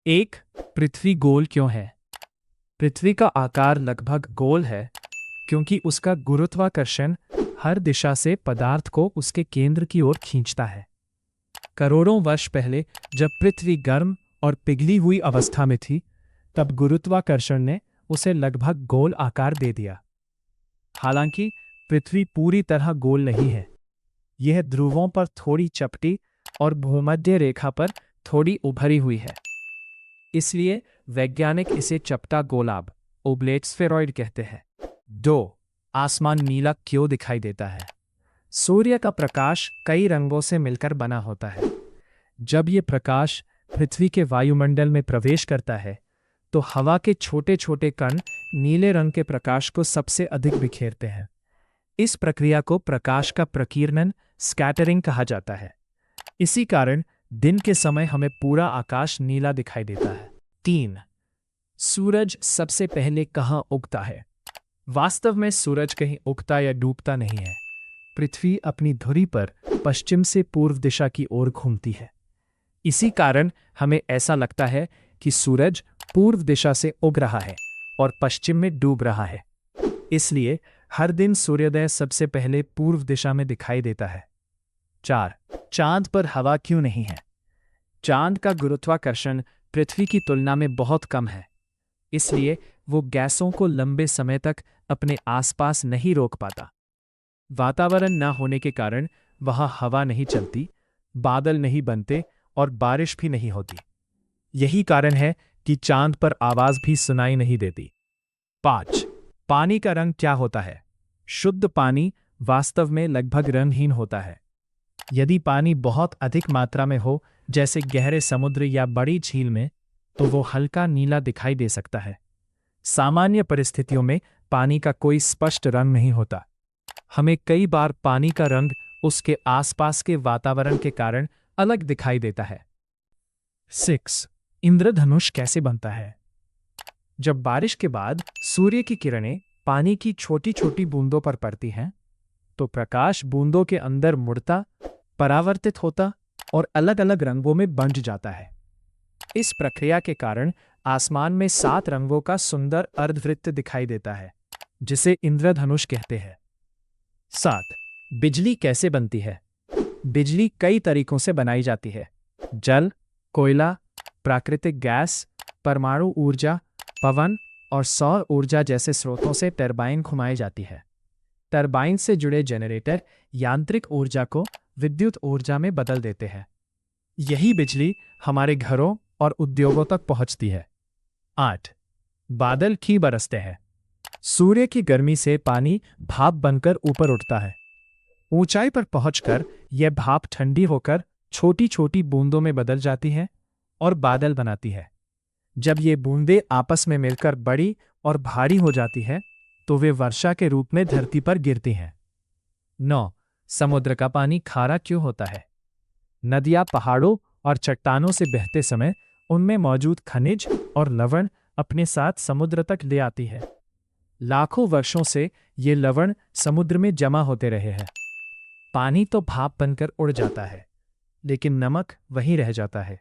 एक, पृथ्वी गोल क्यों है? पृथ्वी का आकार लगभग गोल है क्योंकि उसका गुरुत्वाकर्षण हर दिशा से पदार्थ को उसके केंद्र की ओर खींचता है। करोड़ों वर्ष पहले जब पृथ्वी गर्म और पिघली हुई अवस्था में थी, तब गुरुत्वाकर्षण ने उसे लगभग गोल आकार दे दिया। हालांकि पृथ्वी पूरी तरह गोल नहीं है। यह ध्रुवों पर थोड़ी चपटी और भूमध्य रेखा पर थोड़ी उभरी हुई है। इसलिए वैज्ञानिक इसे चपटा गोलाभ ओब्लेट स्फेरॉइड कहते हैं। 2. आसमान नीला क्यों दिखाई देता है? सूर्य का प्रकाश कई रंगों से मिलकर बना होता है। जब ये प्रकाश पृथ्वी के वायुमंडल में प्रवेश करता है, तो हवा के छोटे छोटे कण नीले रंग के प्रकाश को सबसे अधिक बिखेरते हैं। इस प्रक्रिया को प्रकाश का प्रकीर्णन स्कैटरिंग कहा जाता है। इसी कारण दिन के समय हमें पूरा आकाश नीला दिखाई देता है। 3. सूरज सबसे पहले कहाँ उगता है? वास्तव में सूरज कहीं उगता या डूबता नहीं है। पृथ्वी अपनी धुरी पर पश्चिम से पूर्व दिशा की ओर घूमती है। इसी कारण हमें ऐसा लगता है कि सूरज पूर्व दिशा से उग रहा है और पश्चिम में डूब रहा है। इसलिए हर दिन सूर्योदय सबसे पहले पूर्व दिशा में दिखाई देता है। 4. चांद पर हवा क्यों नहीं है? चांद का गुरुत्वाकर्षण पृथ्वी की तुलना में बहुत कम है। इसलिए वो गैसों को लंबे समय तक अपने आसपास नहीं रोक पाता। वातावरण न होने के कारण वहां हवा नहीं चलती, बादल नहीं बनते और बारिश भी नहीं होती। यही कारण है कि चांद पर आवाज भी सुनाई नहीं देती। 5. पानी का रंग क्या होता है? शुद्ध पानी वास्तव में लगभग रंगहीन होता है। यदि पानी बहुत अधिक मात्रा में हो, जैसे गहरे समुद्र या बड़ी झील में, तो वो हल्का नीला दिखाई दे सकता है। सामान्य परिस्थितियों में पानी का कोई स्पष्ट रंग नहीं होता। हमें कई बार पानी का रंग उसके आसपास के वातावरण के कारण अलग दिखाई देता है। 6. इंद्रधनुष कैसे बनता है? जब बारिश के बाद सूर्य की किरणें पानी की छोटी छोटी बूंदों पर पड़ती हैं, तो प्रकाश बूंदों के अंदर मुड़ता, परावर्तित होता और अलग अलग रंगों में बंट जाता है। इस प्रक्रिया के कारण आसमान में 7 रंगों का सुंदर अर्धवृत्त दिखाई देता है, जिसे इंद्रधनुष कहते हैं। 7. बिजली कैसे बनती है? बिजली कई तरीकों से बनाई जाती है। जल, कोयला, प्राकृतिक गैस, परमाणु ऊर्जा, पवन और सौर ऊर्जा जैसे स्रोतों से टरबाइन घुमाई जाती है। टरबाइन से जुड़े जनरेटर यांत्रिक ऊर्जा को विद्युत ऊर्जा में बदल देते हैं। यही बिजली हमारे घरों और उद्योगों तक पहुंचती है। 8. बादल क्यों बरसते हैं? सूर्य की गर्मी से पानी भाप बनकर ऊपर उठता है। ऊंचाई पर पहुंचकर यह भाप ठंडी होकर छोटी छोटी बूंदों में बदल जाती है और बादल बनाती है। जब ये बूंदें आपस में मिलकर बड़ी और भारी हो जाती है, तो वे वर्षा के रूप में धरती पर गिरती हैं। 9. समुद्र का पानी खारा क्यों होता है? नदियां पहाड़ों और चट्टानों से बहते समय उनमें मौजूद खनिज और लवण अपने साथ समुद्र तक ले आती है। लाखों वर्षों से ये लवण समुद्र में जमा होते रहे हैं। पानी तो भाप बनकर उड़ जाता है, लेकिन नमक वहीं रह जाता है।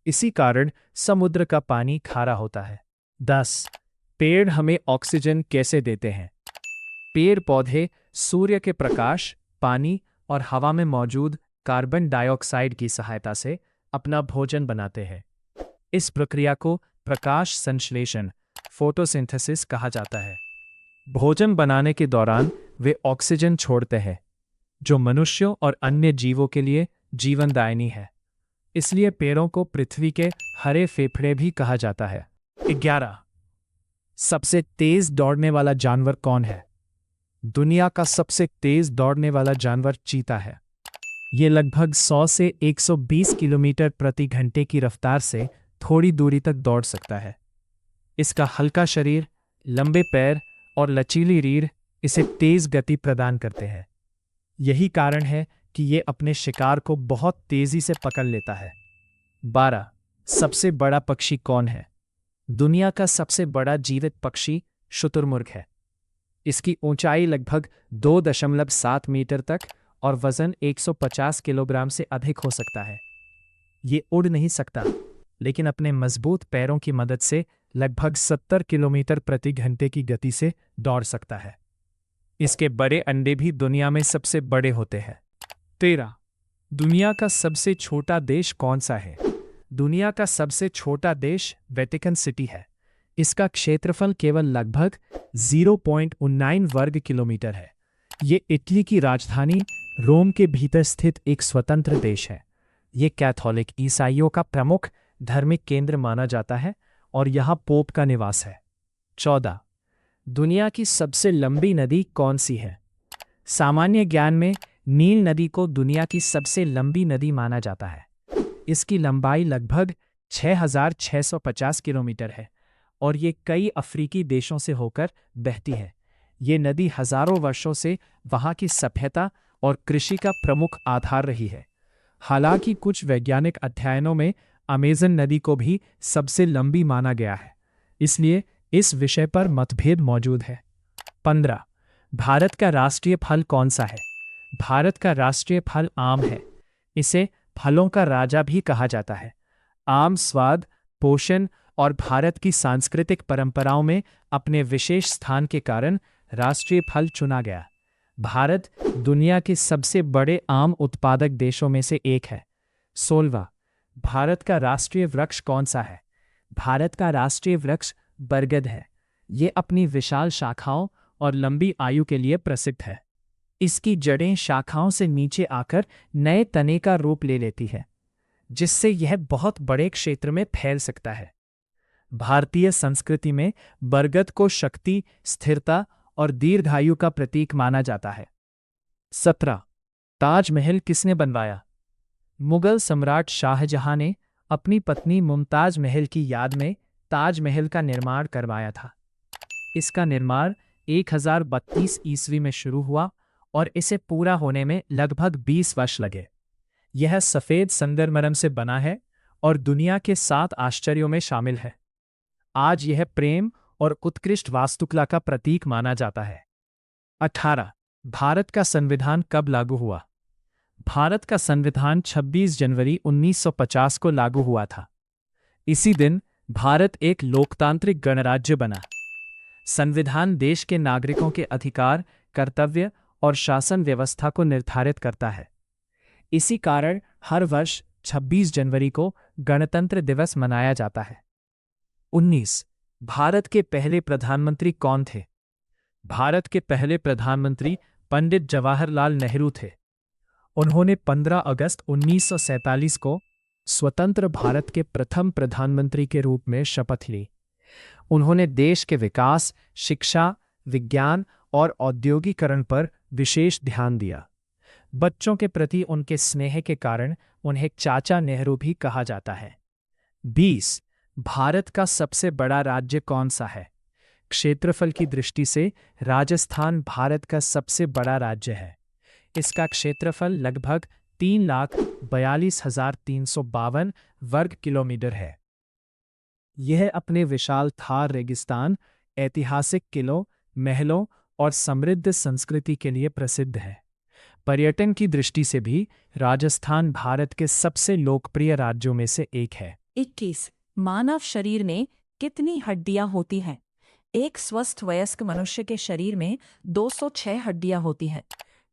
इसी कारण समुद्र का पानी खारा होता है। 10. पेड़ हमें ऑक्सीजन कैसे देते हैं? पेड़ पौधे सूर्य के प्रकाश, पानी और हवा में मौजूद कार्बन डाइऑक्साइड की सहायता से अपना भोजन बनाते हैं। इस प्रक्रिया को प्रकाश संश्लेषण फोटोसिंथेसिस कहा जाता है। भोजन बनाने के दौरान वे ऑक्सीजन छोड़ते हैं, जो मनुष्यों और अन्य जीवों के लिए जीवनदायिनी है। इसलिए पेड़ों को पृथ्वी के हरे फेफड़े भी कहा जाता है। 11. सबसे तेज दौड़ने वाला जानवर कौन है? दुनिया का सबसे तेज दौड़ने वाला जानवर चीता है। ये लगभग 100 से 120 किलोमीटर प्रति घंटे की रफ्तार से थोड़ी दूरी तक दौड़ सकता है। इसका हल्का शरीर, लंबे पैर और लचीली रीढ़ इसे तेज गति प्रदान करते हैं। यही कारण है कि ये अपने शिकार को बहुत तेजी से पकड़ लेता है। 12. सबसे बड़ा पक्षी कौन है? दुनिया का सबसे बड़ा जीवित पक्षी शुतुरमुर्ग है। इसकी ऊंचाई लगभग 2.7 मीटर तक और वजन 150 किलोग्राम से अधिक हो सकता है। ये उड़ नहीं सकता, लेकिन अपने मजबूत पैरों की मदद से लगभग 70 किलोमीटर प्रति घंटे की गति से दौड़ सकता है। इसके बड़े अंडे भी दुनिया में सबसे बड़े होते हैं। 13. दुनिया का सबसे छोटा देश कौन सा है? दुनिया का सबसे छोटा देश वेटिकन सिटी है। इसका क्षेत्रफल केवल लगभग 0.19 वर्ग किलोमीटर है। ये इटली की राजधानी रोम के भीतर स्थित एक स्वतंत्र देश है। ये कैथोलिक ईसाइयों का प्रमुख धार्मिक केंद्र माना जाता है और यहाँ पोप का निवास है। 14. दुनिया की सबसे लंबी नदी कौन सी है? सामान्य ज्ञान में नील नदी को दुनिया की सबसे लंबी नदी माना जाता है। इसकी लंबाई लगभग 6,650 किलोमीटर है और ये कई अफ्रीकी देशों से होकर बहती है। ये नदी हजारों वर्षों से वहाँ की सभ्यता और कृषि का प्रमुख आधार रही है। हालांकि कुछ वैज्ञानिक अध्ययनों में अमेज़न नदी को भी सबसे लंबी माना गया है, इसलिए इस विषय पर मतभेद मौजूद है। 15. भारत का राष्ट्रीय फल कौन सा है? भारत का राष्ट्रीय फल आम है। इसे फलों का राजा भी कहा जाता है। आम स्वाद, पोषण और भारत की सांस्कृतिक परंपराओं में अपने विशेष स्थान के कारण राष्ट्रीय फल चुना गया। भारत दुनिया के सबसे बड़े आम उत्पादक देशों में से एक है। 16. भारत का राष्ट्रीय वृक्ष कौन सा है? भारत का राष्ट्रीय वृक्ष बरगद है। ये अपनी विशाल शाखाओं और लंबी आयु के लिए प्रसिद्ध है। इसकी जड़ें शाखाओं से नीचे आकर नए तने का रूप ले लेती है, जिससे यह बहुत बड़े क्षेत्र में फैल सकता है। भारतीय संस्कृति में बरगद को शक्ति, स्थिरता और दीर्घायु का प्रतीक माना जाता है। 17. ताजमहल किसने बनवाया? मुगल सम्राट शाहजहां ने अपनी पत्नी मुमताज महल की याद में ताजमहल का निर्माण करवाया था। इसका निर्माण 1032 ईस्वी में शुरू हुआ और इसे पूरा होने में लगभग 20 वर्ष लगे। यह सफ़ेद संगमरमर से बना है और दुनिया के 7 आश्चर्यों में शामिल है। आज यह प्रेम और उत्कृष्ट वास्तुकला का प्रतीक माना जाता है। 18. भारत का संविधान कब लागू हुआ? भारत का संविधान 26 जनवरी 1950 को लागू हुआ था। इसी दिन भारत एक लोकतांत्रिक गणराज्य बना। संविधान देश के नागरिकों के अधिकार, कर्तव्य और शासन व्यवस्था को निर्धारित करता है। इसी कारण हर वर्ष 26 जनवरी को गणतंत्र दिवस मनाया जाता है। 19. भारत के पहले प्रधानमंत्री कौन थे? भारत के पहले प्रधानमंत्री पंडित जवाहरलाल नेहरू थे। उन्होंने 15 अगस्त 1947 को स्वतंत्र भारत के प्रथम प्रधानमंत्री के रूप में शपथ ली। उन्होंने देश के विकास, शिक्षा, विज्ञान और औद्योगिकरण पर विशेष ध्यान दिया। बच्चों के प्रति उनके स्नेह के कारण उन्हें चाचा नेहरू भी कहा जाता है। 20. भारत का सबसे बड़ा राज्य कौन सा है? क्षेत्रफल की दृष्टि से राजस्थान भारत का सबसे बड़ा राज्य है। इसका क्षेत्रफल लगभग 3,42,352 वर्ग किलोमीटर है। यह अपने विशाल थार रेगिस्तान, ऐतिहासिक किलों, महलों और समृद्ध संस्कृति के लिए प्रसिद्ध है। पर्यटन की दृष्टि से भी राजस्थान भारत के सबसे लोकप्रिय राज्यों में से एक है। 21. मानव शरीर में कितनी हड्डियां होती हैं? एक स्वस्थ वयस्क मनुष्य के शरीर में 206 हड्डियां होती हैं।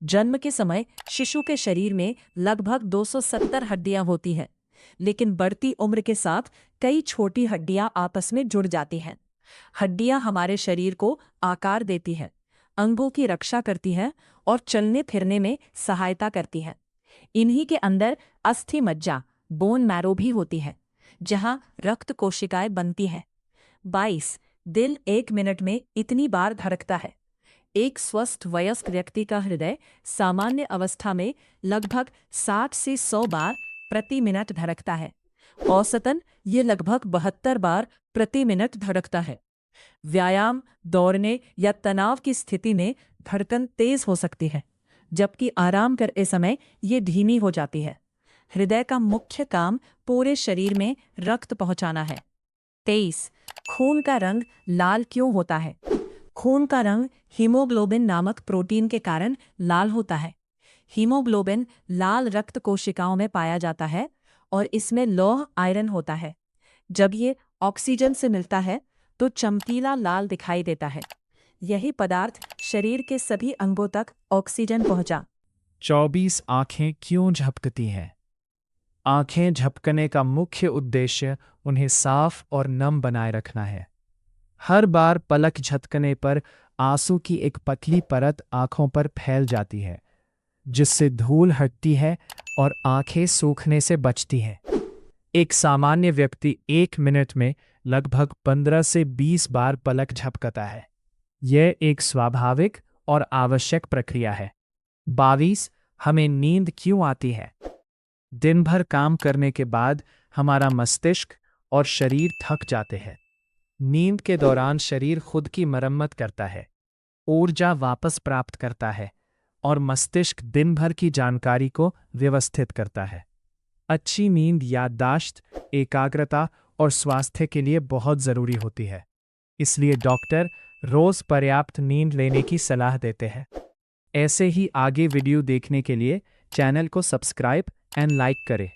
जन्म के समय शिशु के शरीर में लगभग 270 हड्डियां होती हैं, लेकिन बढ़ती उम्र के साथ कई छोटी हड्डियां आपस में जुड़ जाती हैं। हड्डियां हमारे शरीर को आकार देती हैं, अंगों की रक्षा करती हैं और चलने फिरने में सहायता करती हैं। इन्हीं के अंदर अस्थि मज्जा, बोन मैरो भी होती है, जहां रक्त कोशिकाएं बनती हैं। 22. दिल 1 मिनट में इतनी बार धड़कता है। एक स्वस्थ वयस्क व्यक्ति का हृदय सामान्य अवस्था में लगभग 60 से 100 बार प्रति मिनट धड़कता है। औसतन ये लगभग 72 बार प्रति मिनट धड़कता है। व्यायाम, दौड़ने या तनाव की स्थिति में धड़कन तेज हो सकती है, जबकि आराम करते समय ये धीमी हो जाती है। हृदय का मुख्य काम पूरे शरीर में रक्त पहुंचाना है। 23. खून का रंग लाल क्यों होता है? खून का रंग हीमोग्लोबिन नामक प्रोटीन के कारण लाल होता है। हीमोग्लोबिन लाल रक्त कोशिकाओं में पाया जाता है और इसमें लौह आयरन होता है। जब ये ऑक्सीजन से मिलता है तो चमकीला लाल दिखाई देता है। यही पदार्थ शरीर के सभी अंगों तक ऑक्सीजन पहुंचा। 24 आंखें क्यों झपकती हैं? आंखें झपकने का मुख्य उद्देश्य उन्हें साफ और नम बनाए रखना है। हर बार पलक झपकने पर आंसू की एक पतली परत आंखों पर फैल जाती है, जिससे धूल हटती है और आंखें सूखने से बचती हैं। एक सामान्य व्यक्ति 1 मिनट में लगभग 15 से 20 बार पलक झपकता है। यह एक स्वाभाविक और आवश्यक प्रक्रिया है। 22 हमें नींद क्यों आती है? दिन भर काम करने के बाद हमारा मस्तिष्क और शरीर थक जाते हैं। नींद के दौरान शरीर खुद की मरम्मत करता है, ऊर्जा वापस प्राप्त करता है और मस्तिष्क दिन भर की जानकारी को व्यवस्थित करता है। अच्छी नींद याददाश्त, एकाग्रता और स्वास्थ्य के लिए बहुत ज़रूरी होती है। इसलिए डॉक्टर रोज़ पर्याप्त नींद लेने की सलाह देते हैं। ऐसे ही आगे वीडियो देखने के लिए चैनल को सब्सक्राइब एंड लाइक करें।